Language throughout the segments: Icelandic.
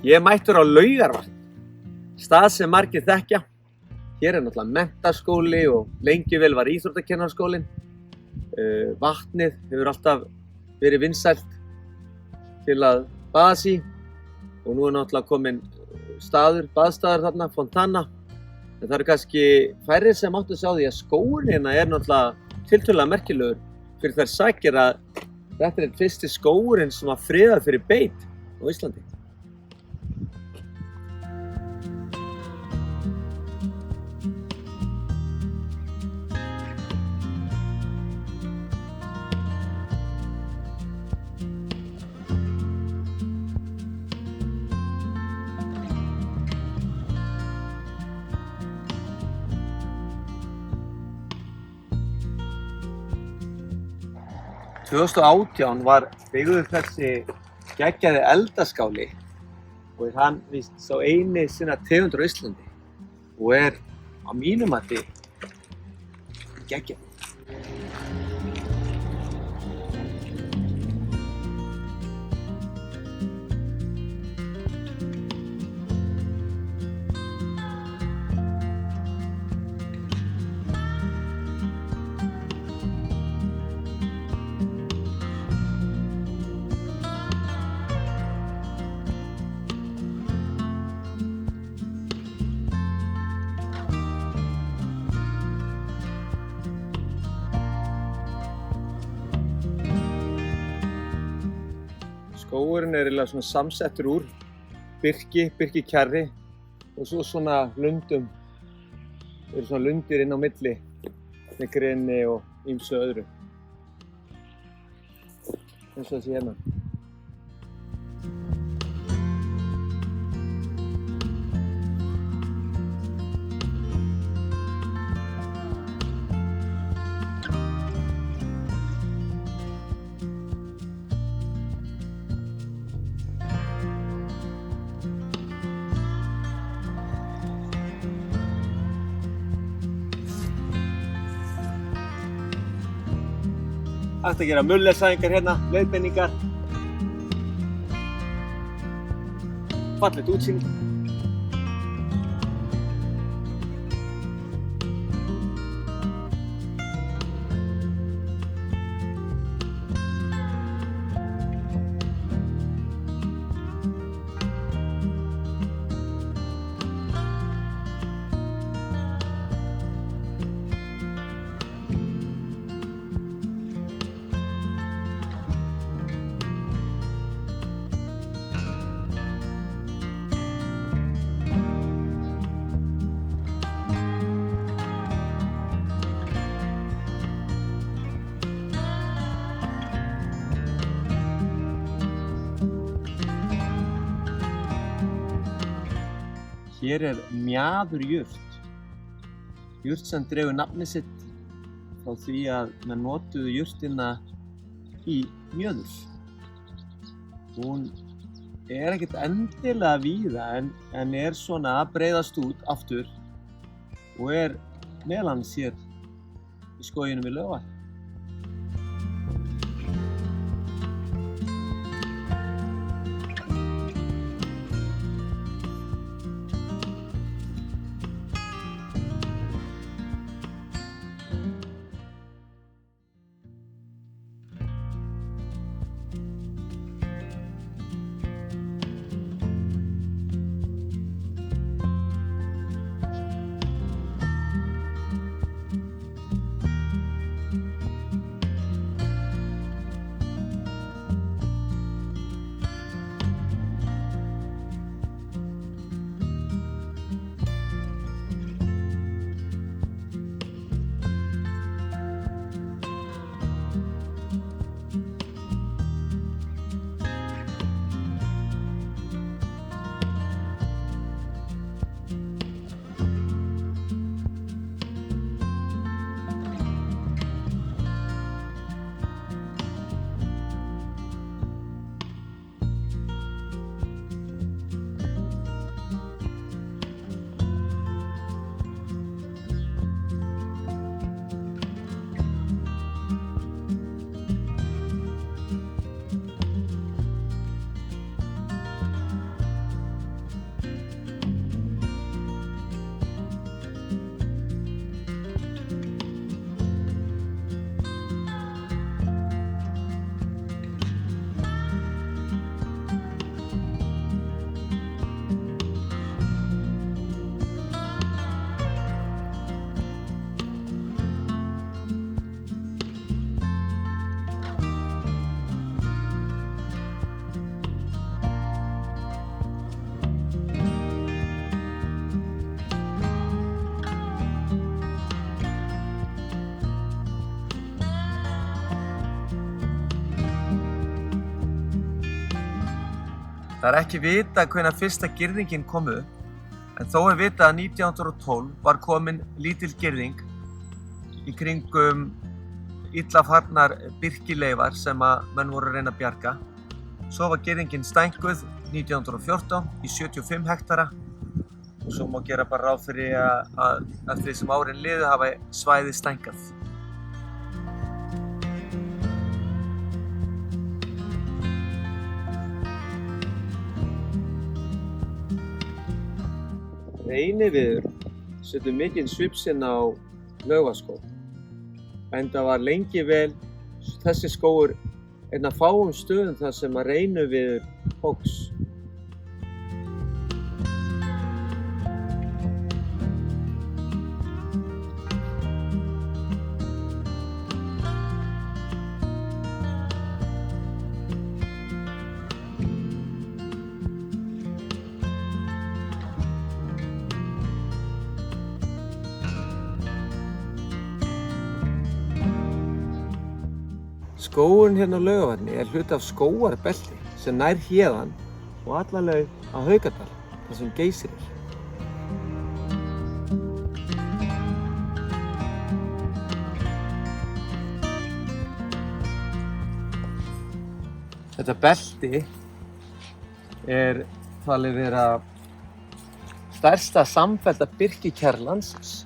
Ég er mættur á Laugarvatn, stað sem margir þekkja. Hér er náttúrulega menntaskóli og lengi vel var íþróttakennaraskólinn. Vatnið hefur alltaf verið vinsælt til að baða sig og nú er náttúrulega kominn baðstaður þarna, Fontana. En það eru kannski færri sem áttu að sjá því að skógurinn hérna er náttúrulega tiltölulega merkilegur fyrir þær sakir að þetta er fyrsti skógurinn sem var friðaður fyrir beit á Íslandi. Tvö þúsund og átján var byggður þessi geggjaði eldaskáli og er hann víst sá eini sinna tegundur á Íslandi og er á mínu mati geggjaður. Skógurinn er eiginlega svona samsettur úr birkikjarri og svo svona lundum. Það eru svona lundir inn á milli með greni og ýmsu öðru. Eins og þessi hérna. Hægt að gera mullersæðingar hérna, leiðbeiningar. Fallegt útsýni. Hér er mjaðurjurt. Jurt sem dregur nafnið sitt frá því að menn notuðu jurtina í mjöður. Hún er ekkert endilega víða en er svona að breiðast út aftur og er meðal annars hér í skóginum í Laugarvatni. Það ekki vitað hvenær fyrsta girðingin kom upp, en þó vitað að 1912 var komin lítil girðing í kringum illa farnar birkileifar sem að menn voru að reyna að bjarga. Svo var girðingin stækkuð 1914 í 75 hektara og svo má gera bara ráð fyrir að eftir því sem árin liðu hafa svæðið stækkað. Reyniviður setur mikinn svip sinn á Laugaskóg, enda var lengi vel þessi skógur einn af fáum stöðum þar sem að reyniviður hófs. Skógurinn hérna á Laugavatni hluti af skógarbelti sem nær héðan og alla leið á Haukadal, þar sem Geysir er. Þetta belti talið vera stærsta samfellda birkikjar landsins.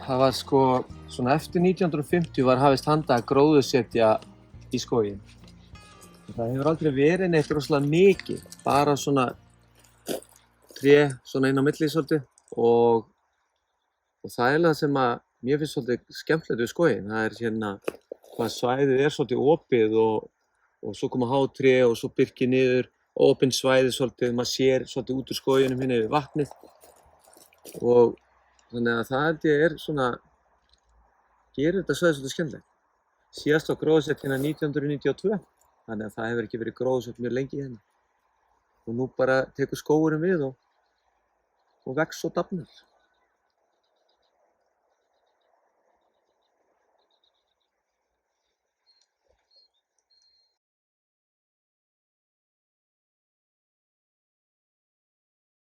Það var svona eftir 1950 var hafist handa að gróðursetja í skóginn. Það hefur aldrei verið neitt rosalega mikið, bara svona tré svona inn á milli svolítið og það er það sem að mér finnst svolítið skemmtilegt við skóginn. Það er hérna hvað svæðið er svolítið opið og svo koma hátré og svo birki niður, opin svæðið svolítið, maður sér svolítið út úr skóginum hérna yfir vatnið og þannig að það held ég svona, gerir þetta svæði svolítið skemmtilegt. Síðast var gróðursett hérna 1992, þannig að það hefur ekki verið gróðursett mjög lengi hérna. Og nú bara tekur skógurinn við og vex og dafnar.